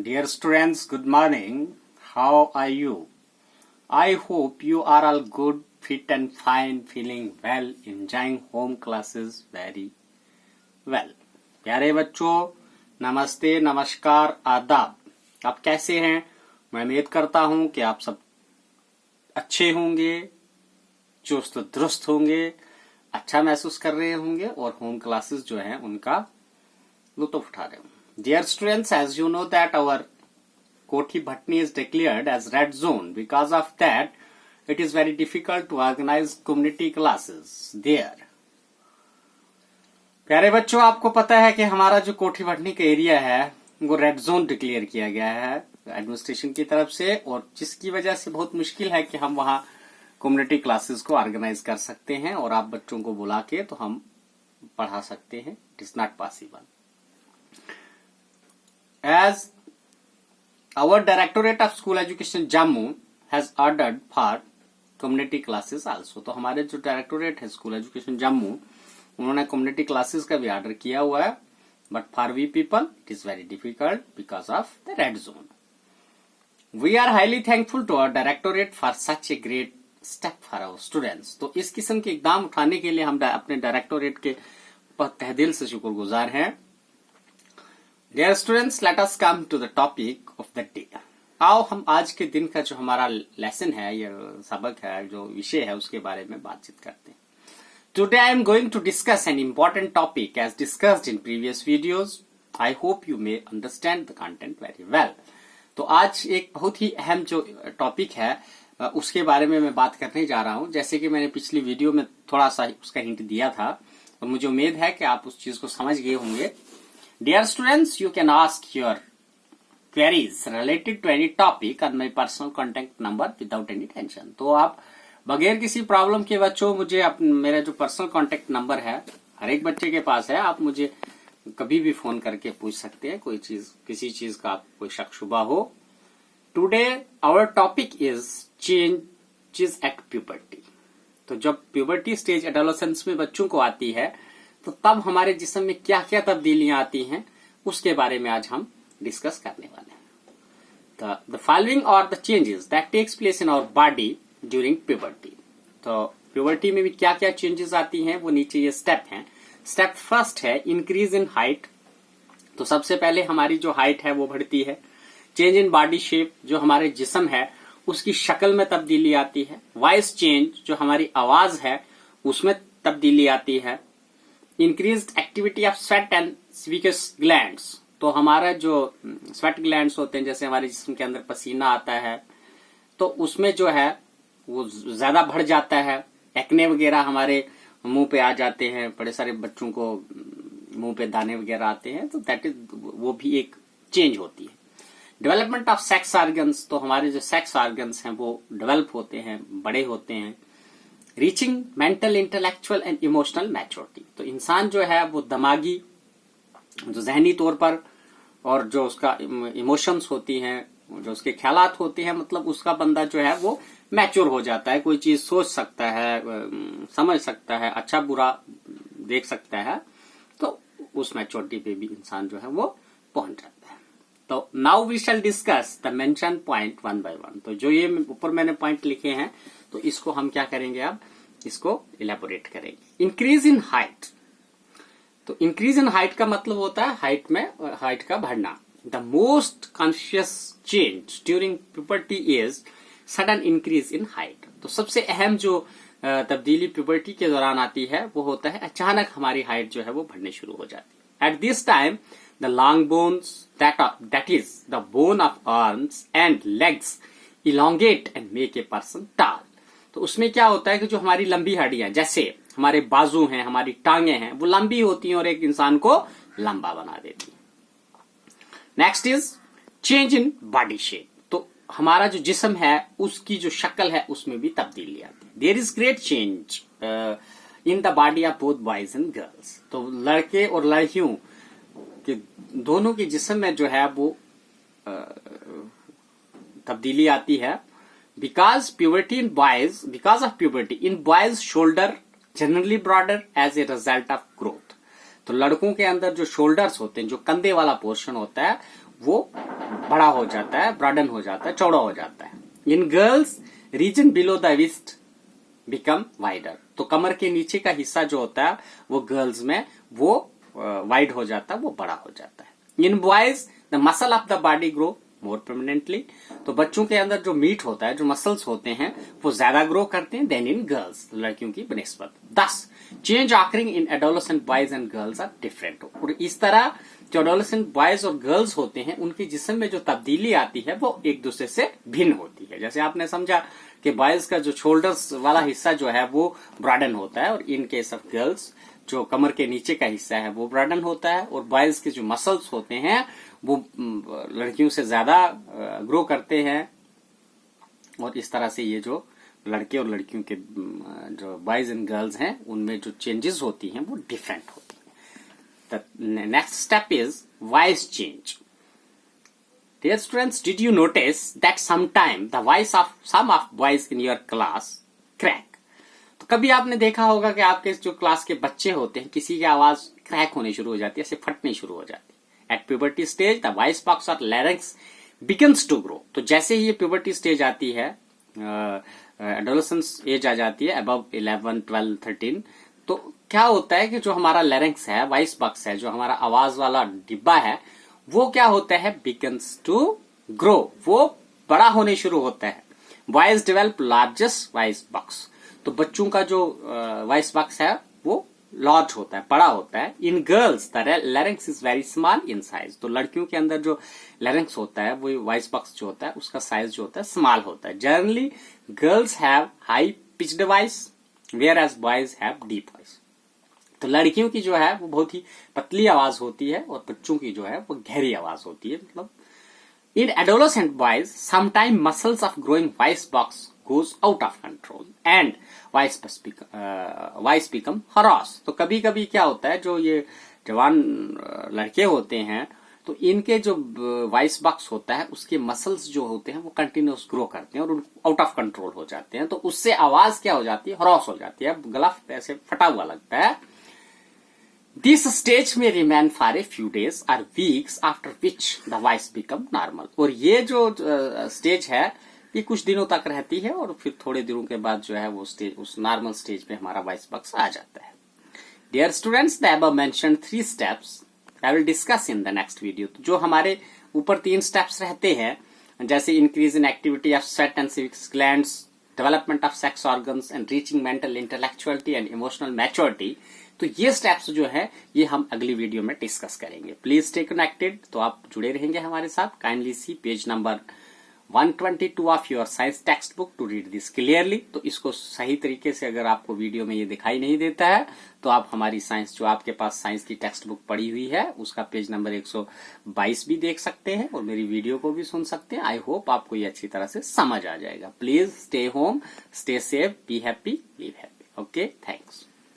Dear students, good morning. How are you? I hope you are all good, fit and fine, feeling well, enjoying home classes very well. प्यारे बच्चों, नमस्ते, नमस्कार, आदाब. आप कैसे हैं? मैं उम्मीद करता हूं कि आप सब अच्छे होंगे, चुस्त दुरुस्त होंगे, अच्छा महसूस कर रहे होंगे और होम क्लासेस जो हैं उनका लुत्फ उठा रहे होंगे. Dear students, as you know that our Koti Bhatni is declared as red zone. Because of that, it is very difficult to organize community classes there. प्यारे बच्चों, आपको पता है कि हमारा जो कोठी भटनी का एरिया है वो रेड जोन डिक्लेयर किया गया है एडमिनिस्ट्रेशन की तरफ से, और जिसकी वजह से बहुत मुश्किल है कि हम वहां कम्युनिटी क्लासेस को ऑर्गेनाइज कर सकते हैं और आप बच्चों को बुला के तो हम पढ़ा सकते हैं. It is not possible. As our Directorate of School Education Jammu has ordered for community classes also, तो हमारे जो डायरेक्टोरेट है स्कूल एजुकेशन जम्मू, उन्होंने कम्युनिटी क्लासेस का भी ऑर्डर किया हुआ है. But for we people it is very difficult because of the red zone. We are highly thankful to our directorate for such a great step for our students. तो इस किस्म के इकदाम उठाने के लिए हम अपने डायरेक्टोरेट के तहदिल से शुक्रगुजार हैं. Dear students, let us come to the topic of the day. आओ हम आज के दिन का जो हमारा लेसन है या सबक है, जो विषय है, उसके बारे में बातचीत करते हैं. Today I am going to discuss an important topic as discussed in previous videos. I hope you may understand the content very well. तो आज एक बहुत ही अहम जो टॉपिक है उसके बारे में मैं बात करने जा रहा हूं. जैसे कि मैंने पिछली वीडियो में थोड़ा सा उसका हिंट दिया था और मुझे उम्मीद है कि आप उस चीज को समझ गए होंगे. Dear students, you can ask your queries related to any topic on my personal contact number without any tension. तो आप बगैर किसी प्रॉब्लम के बच्चों मुझे मेरा जो पर्सनल कांटेक्ट नंबर है हर एक बच्चे के पास है, आप मुझे कभी भी फोन करके पूछ सकते हैं कोई चीज, किसी चीज का आप कोई शक शुबा हो. Today our topic is changes at puberty. तो जब प्यूबर्टी स्टेज एडोलेसेंस में बच्चों को आती है तो तब हमारे जिस्म में क्या क्या तब्दीलियां आती हैं उसके बारे में आज हम डिस्कस करने वाले हैं. The following are the changes that takes place in our body during puberty. तो प्यूबर्टी में भी क्या क्या चेंजेस आती हैं वो नीचे ये स्टेप हैं. स्टेप फर्स्ट है इंक्रीज इन हाइट. तो सबसे पहले हमारी जो हाइट है वो बढ़ती है. चेंज इन बॉडी शेप, जो हमारे जिस्म है उसकी शक्ल में तब्दीली आती है. वॉइस चेंज, जो हमारी आवाज है उसमें तब्दीली आती है. Increased activity of sweat and sebaceous glands. तो हमारा जो स्वेट ग्लैंड्स होते हैं, जैसे हमारे जिस्म के अंदर पसीना आता है तो उसमें जो है वो ज्यादा बढ़ जाता है. एक्ने वगैरह हमारे मुंह पे आ जाते हैं, बड़े सारे बच्चों को मुंह पे दाने वगैरह आते हैं, तो दैट इज वो भी एक चेंज होती है. Development of sex organs. तो हमारे जो सेक्स ऑर्गन्स हैं वो डेवलप होते हैं, बड़े होते हैं. Reaching mental, intellectual and emotional maturity. तो इंसान जो है वो दिमागी, जो जहनी तौर पर, और जो उसका इमोशंस होती हैं, जो उसके ख्यालात होते हैं, मतलब उसका बंदा जो है वो मैच्योर हो जाता है. कोई चीज सोच सकता है, समझ सकता है, अच्छा बुरा देख सकता है, तो उस मैच्योरिटी पे भी इंसान जो है वो पहुंच जाता है. तो now we shall discuss the mention point one by one. तो जो ये ऊपर मैंने पॉइंट लिखे हैं तो इसको हम क्या करेंगे, अब इसको इलेबोरेट करेंगे. Increase in height. तो इंक्रीज इन हाइट का मतलब होता है हाइट का बढ़ना. The most conscious change during puberty is sudden increase in height. तो सबसे अहम जो तब्दीली प्यूबर्टी के दौरान आती है वो होता है अचानक हमारी हाइट जो है वो बढ़ने शुरू हो जाती है. At this time the long bones that is the bone of arms and legs elongate and make a person tall. तो उसमें क्या होता है कि जो हमारी लंबी हड्डियां, जैसे हमारे बाजू हैं, हमारी टांगे हैं, वो लंबी होती हैं और एक इंसान को लंबा बना देती है. Next is change in body shape. तो हमारा जो जिस्म है उसकी जो शक्ल है उसमें भी तब्दीली आती है. There is great change in the body of both boys and girls. तो लड़के और लड़कियों के दोनों के जिस्म में जो है वो तब्दीली आती है. Because of puberty in boys shoulder generally broader as a result of growth. तो लड़कों के अंदर जो शोल्डर्स होते हैं, जो कंधे वाला पोर्शन होता है, वो बड़ा हो जाता है, ब्रॉडन हो जाता है, चौड़ा हो जाता है। In girls region below the waist become wider, तो कमर के नीचे का हिस्सा जो होता है वो गर्ल्स में वो वाइड हो जाता है, वो बड़ा हो जाता है। In boys the muscle of the body grow more permanently, तो बच्चों के अंदर जो मीट होता है, जो मसल्स होते हैं, वो ज्यादा ग्रो करते हैं देन इन गर्ल्स, लड़कियों की बनिस्बत। This change occurring in adolescent boys and girls are different, और इस तरह जो एडोलेसेंट बॉयज और गर्ल्स होते हैं उनके जिस्म में जो तब्दीली आती है वो एक दूसरे से भिन्न होती है। जैसे आपने समझा कि बॉयज का जो शोल्डर्स वाला हिस्सा जो है वो ब्रॉडन होता है, और इन केस ऑफ गर्ल्स जो कमर के नीचे का हिस्सा है वो ब्रॉडन होता है, और बॉयज के जो मसल्स होते हैं वो लड़कियों से ज्यादा ग्रो करते हैं, और इस तरह से ये जो लड़के और लड़कियों के जो बॉयज एंड गर्ल्स हैं उनमें जो चेंजेस होती हैं वो डिफरेंट होती हैं। The next step is voice change. Dear students, did you notice that sometime the voice of some of boys in your class crack? तो कभी आपने देखा होगा कि आपके जो क्लास के बच्चे होते हैं किसी की आवाज क्रैक होने शुरू हो जाती है, ऐसे फटनी शुरू हो जाती है। At puberty stage, the voice box or larynx begins to grow. तो जैसे ही ये puberty stage आती है, adolescence age आ जाती है, above 11, 12, 13, तो क्या होता है कि जो हमारा larynx है, voice box है, जो हमारा आवाज वाला डिब्बा है, वो क्या होता है, begins to grow, वो बड़ा होने शुरू होता है। Boys develop largest voice box, तो बच्चों का जो voice box है वो लार्ज होता है, बड़ा होता है। In girls the larynx is very small in size, तो लड़कियों के अंदर जो larynx होता है वो voice box जो होता है उसका साइज जो होता है स्मॉल होता है। Generally girls have high pitched voice whereas boys have deep voice, तो लड़कियों की जो है वो बहुत ही पतली आवाज होती है और बच्चों की जो है वो गहरी आवाज होती है। मतलब इन adolescent boys sometime muscles of growing voice box goes out of control and voice become hoarse, तो कभी कभी क्या होता है, जो ये जवान लड़के होते हैं तो इनके जो वॉइस बॉक्स होता है उसके मसल्स जो होते हैं वो कंटिन्यूस ग्रो करते हैं और आउट ऑफ कंट्रोल हो जाते हैं, तो उससे आवाज क्या हो जाती है, हॉर्स हो जाती है, गला ऐसे फटा हुआ लगता है। This stage may remain for a few days or weeks after which the voice become normal, और ये जो स्टेज है ये कुछ दिनों तक रहती है और फिर थोड़े दिनों के बाद जो है वो स्टेज, उस नॉर्मल स्टेज पे हमारा वॉइस बॉक्स आ जाता है। Dear students, the above mentioned 3 steps I will discuss in the next video, तो जो हमारे ऊपर 3 स्टेप्स रहते हैं, जैसे increase in activity of sweat and civics glands, development of sex organs and reaching mental intellectuality and emotional maturity, तो ये steps जो है ये हम अगली वीडियो में डिस्कस करेंगे। प्लीज स्टे कनेक्टेड, तो आप जुड़े रहेंगे हमारे साथ। Kindly see page number 122 of your science text book to read this clearly, तो इसको सही तरीके से अगर आपको वीडियो में ये दिखाई नहीं देता है तो आप हमारी साइंस, जो आपके पास साइंस की टेक्स्ट बुक पड़ी हुई है उसका पेज नंबर 122 भी देख सकते हैं और मेरी वीडियो को भी सुन सकते हैं। आई होप आपको ये अच्छी तरह से समझ आ जाएगा। Please stay home, stay safe, be happy, live happy. Okay, thanks.